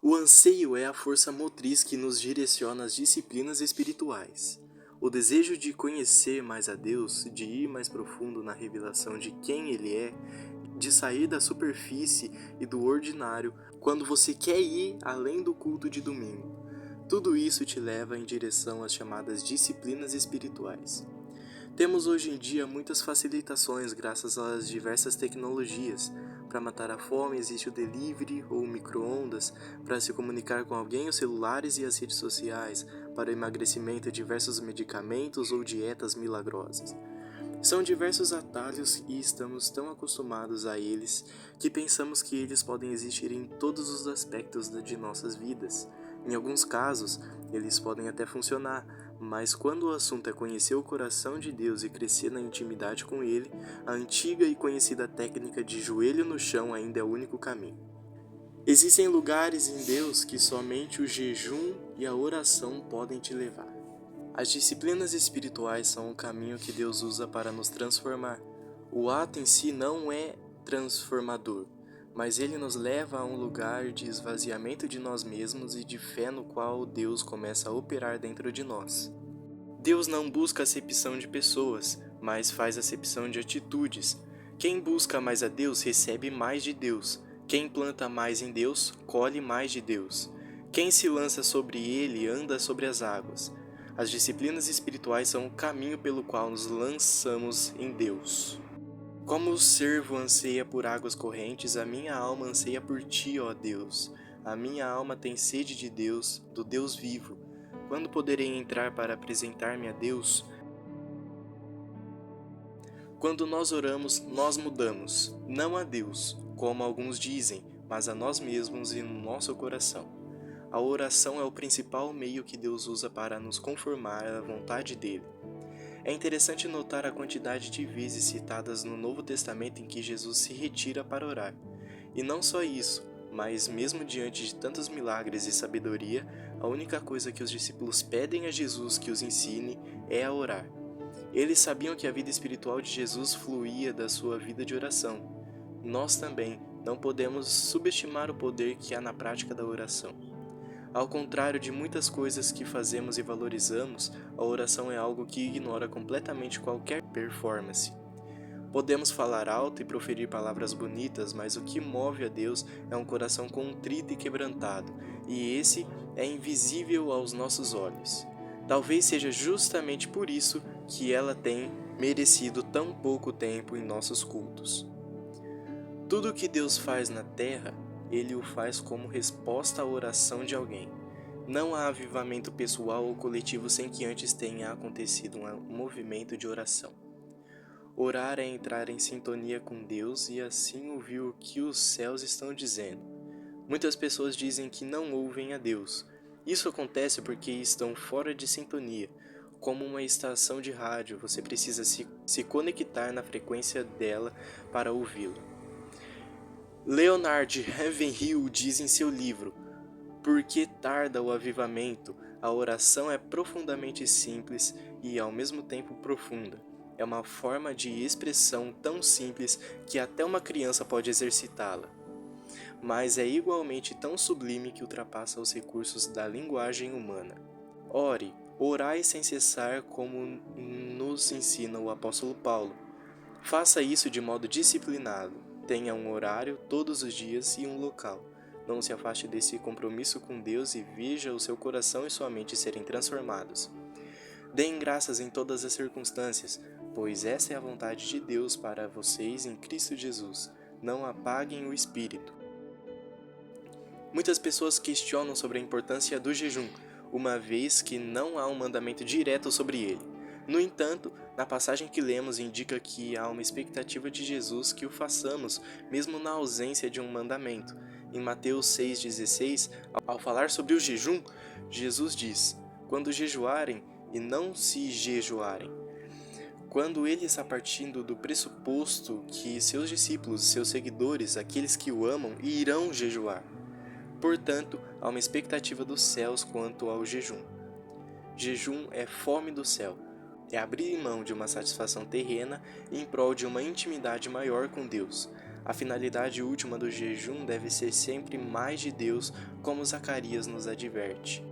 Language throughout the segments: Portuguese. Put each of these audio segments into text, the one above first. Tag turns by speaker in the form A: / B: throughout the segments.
A: O anseio é a força motriz que nos direciona às disciplinas espirituais. O desejo de conhecer mais a Deus, de ir mais profundo na revelação de quem Ele é, de sair da superfície e do ordinário quando você quer ir além do culto de domingo. Tudo isso te leva em direção às chamadas disciplinas espirituais. Temos hoje em dia muitas facilitações graças às diversas tecnologias. Para matar a fome existe o delivery ou o micro-ondas, para se comunicar com alguém os celulares e as redes sociais, para o emagrecimento diversos medicamentos ou dietas milagrosas. São diversos atalhos e estamos tão acostumados a eles que pensamos que eles podem existir em todos os aspectos de nossas vidas. Em alguns casos, eles podem até funcionar, mas quando o assunto é conhecer o coração de Deus e crescer na intimidade com Ele, a antiga e conhecida técnica de joelho no chão ainda é o único caminho. Existem lugares em Deus que somente o jejum e a oração podem te levar. As disciplinas espirituais são o caminho que Deus usa para nos transformar. O ato em si não é transformador, mas ele nos leva a um lugar de esvaziamento de nós mesmos e de fé no qual Deus começa a operar dentro de nós. Deus não busca acepção de pessoas, mas faz acepção de atitudes. Quem busca mais a Deus recebe mais de Deus. Quem planta mais em Deus, colhe mais de Deus. Quem se lança sobre Ele anda sobre as águas. As disciplinas espirituais são o caminho pelo qual nos lançamos em Deus. Como o cervo anseia por águas correntes, a minha alma anseia por ti, ó Deus. A minha alma tem sede de Deus, do Deus vivo. Quando poderei entrar para apresentar-me a Deus? Quando nós oramos, nós mudamos, não a Deus, como alguns dizem, mas a nós mesmos e no nosso coração. A oração é o principal meio que Deus usa para nos conformar à vontade dele. É interessante notar a quantidade de vezes citadas no Novo Testamento em que Jesus se retira para orar. E não só isso, mas mesmo diante de tantos milagres e sabedoria, a única coisa que os discípulos pedem a Jesus que os ensine é a orar. Eles sabiam que a vida espiritual de Jesus fluía da sua vida de oração. Nós também não podemos subestimar o poder que há na prática da oração. Ao contrário de muitas coisas que fazemos e valorizamos, a oração é algo que ignora completamente qualquer performance. Podemos falar alto e proferir palavras bonitas, mas o que move a Deus é um coração contrito e quebrantado, e esse é invisível aos nossos olhos. Talvez seja justamente por isso que ela tem merecido tão pouco tempo em nossos cultos. Tudo o que Deus faz na terra, Ele o faz como resposta à oração de alguém. Não há avivamento pessoal ou coletivo sem que antes tenha acontecido um movimento de oração. Orar é entrar em sintonia com Deus e assim ouvir o que os céus estão dizendo. Muitas pessoas dizem que não ouvem a Deus. Isso acontece porque estão fora de sintonia. Como uma estação de rádio, você precisa se conectar na frequência dela para ouvi-lo. Leonard Ravenhill diz em seu livro: Por que tarda o avivamento? A oração é profundamente simples e ao mesmo tempo profunda. É uma forma de expressão tão simples que até uma criança pode exercitá-la. Mas é igualmente tão sublime que ultrapassa os recursos da linguagem humana. Ore, orai sem cessar, como nos ensina o apóstolo Paulo. Faça isso de modo disciplinado. Tenha um horário todos os dias e um local. Não se afaste desse compromisso com Deus e veja o seu coração e sua mente serem transformados. Deem graças em todas as circunstâncias, pois essa é a vontade de Deus para vocês em Cristo Jesus. Não apaguem o espírito. Muitas pessoas questionam sobre a importância do jejum, uma vez que não há um mandamento direto sobre ele. No entanto, na passagem que lemos indica que há uma expectativa de Jesus que o façamos, mesmo na ausência de um mandamento. Em Mateus 6,16, ao falar sobre o jejum, Jesus diz: Quando jejuarem e não se jejuarem. Quando ele está partindo do pressuposto que seus discípulos, seus seguidores, aqueles que o amam, irão jejuar. Portanto, há uma expectativa dos céus quanto ao jejum. Jejum é fome do céu. É abrir mão de uma satisfação terrena em prol de uma intimidade maior com Deus. A finalidade última do jejum deve ser sempre mais de Deus, como Zacarias nos adverte.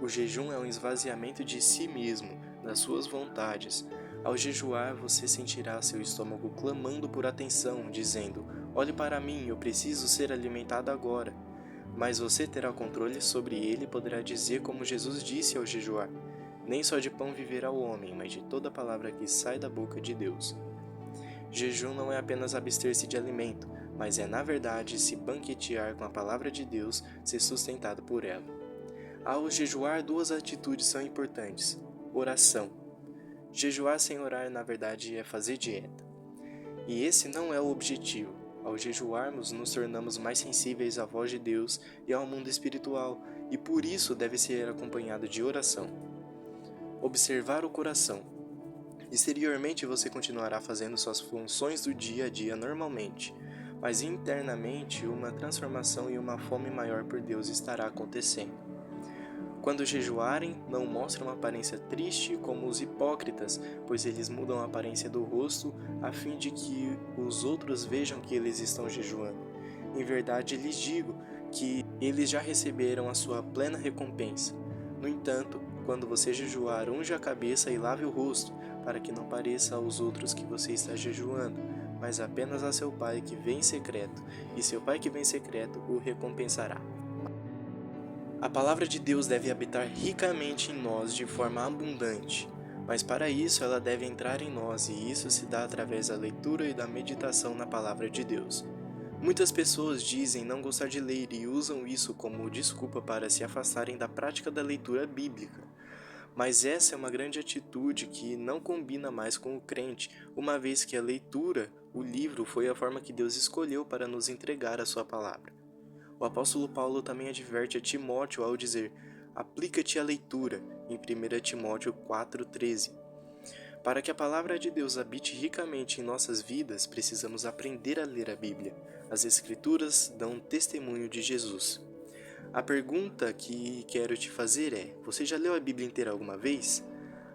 A: O jejum é um esvaziamento de si mesmo, das suas vontades. Ao jejuar, você sentirá seu estômago clamando por atenção, dizendo: "Olhe para mim, eu preciso ser alimentado agora." Mas você terá controle sobre ele e poderá dizer como Jesus disse ao jejuar: "Nem só de pão viverá o homem, mas de toda palavra que sai da boca de Deus." Jejum não é apenas abster-se de alimento, mas é, na verdade, se banquetear com a palavra de Deus, ser sustentado por ela. Ao jejuar, duas atitudes são importantes. Oração. Jejuar sem orar, na verdade, é fazer dieta. E esse não é o objetivo. Ao jejuarmos, nos tornamos mais sensíveis à voz de Deus e ao mundo espiritual, e por isso deve ser acompanhado de oração. Observar o coração. Exteriormente você continuará fazendo suas funções do dia a dia normalmente, mas internamente uma transformação e uma fome maior por Deus estará acontecendo. Quando jejuarem, não mostrem uma aparência triste como os hipócritas, pois eles mudam a aparência do rosto a fim de que os outros vejam que eles estão jejuando. Em verdade, lhes digo que eles já receberam a sua plena recompensa. No entanto, quando você jejuar, unja a cabeça e lave o rosto, para que não pareça aos outros que você está jejuando, mas apenas a seu Pai que vem em secreto, e seu Pai que vem em secreto o recompensará. A palavra de Deus deve habitar ricamente em nós de forma abundante, mas para isso ela deve entrar em nós, e isso se dá através da leitura e da meditação na palavra de Deus. Muitas pessoas dizem não gostar de ler e usam isso como desculpa para se afastarem da prática da leitura bíblica. Mas essa é uma grande atitude que não combina mais com o crente, uma vez que a leitura, o livro, foi a forma que Deus escolheu para nos entregar a sua palavra. O apóstolo Paulo também adverte a Timóteo ao dizer: "Aplica-te à leitura", em 1 Timóteo 4,13. Para que a palavra de Deus habite ricamente em nossas vidas, precisamos aprender a ler a Bíblia. As Escrituras dão testemunho de Jesus. A pergunta que quero te fazer é: você já leu a Bíblia inteira alguma vez?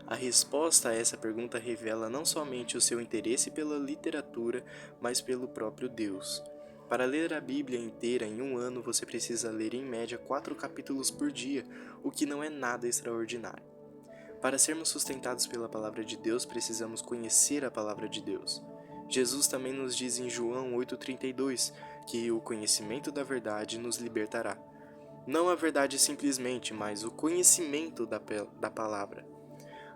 A: A resposta a essa pergunta revela não somente o seu interesse pela literatura, mas pelo próprio Deus. Para ler a Bíblia inteira em um ano, você precisa ler em média 4 capítulos por dia, o que não é nada extraordinário. Para sermos sustentados pela palavra de Deus, precisamos conhecer a palavra de Deus. Jesus também nos diz em João 8,32 que o conhecimento da verdade nos libertará. Não a verdade simplesmente, mas o conhecimento da palavra.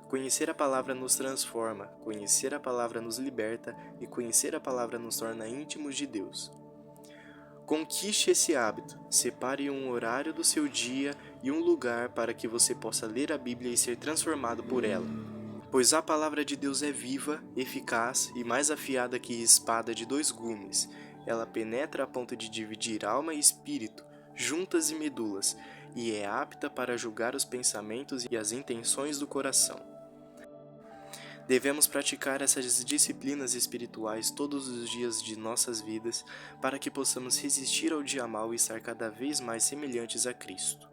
A: Conhecer a palavra nos transforma, conhecer a palavra nos liberta e conhecer a palavra nos torna íntimos de Deus. Conquiste esse hábito, separe um horário do seu dia e um lugar para que você possa ler a Bíblia e ser transformado por ela. Pois a palavra de Deus é viva, eficaz e mais afiada que espada de 2 gumes. Ela penetra a ponto de dividir alma e espírito, juntas e medulas, e é apta para julgar os pensamentos e as intenções do coração. Devemos praticar essas disciplinas espirituais todos os dias de nossas vidas para que possamos resistir ao dia mau e estar cada vez mais semelhantes a Cristo.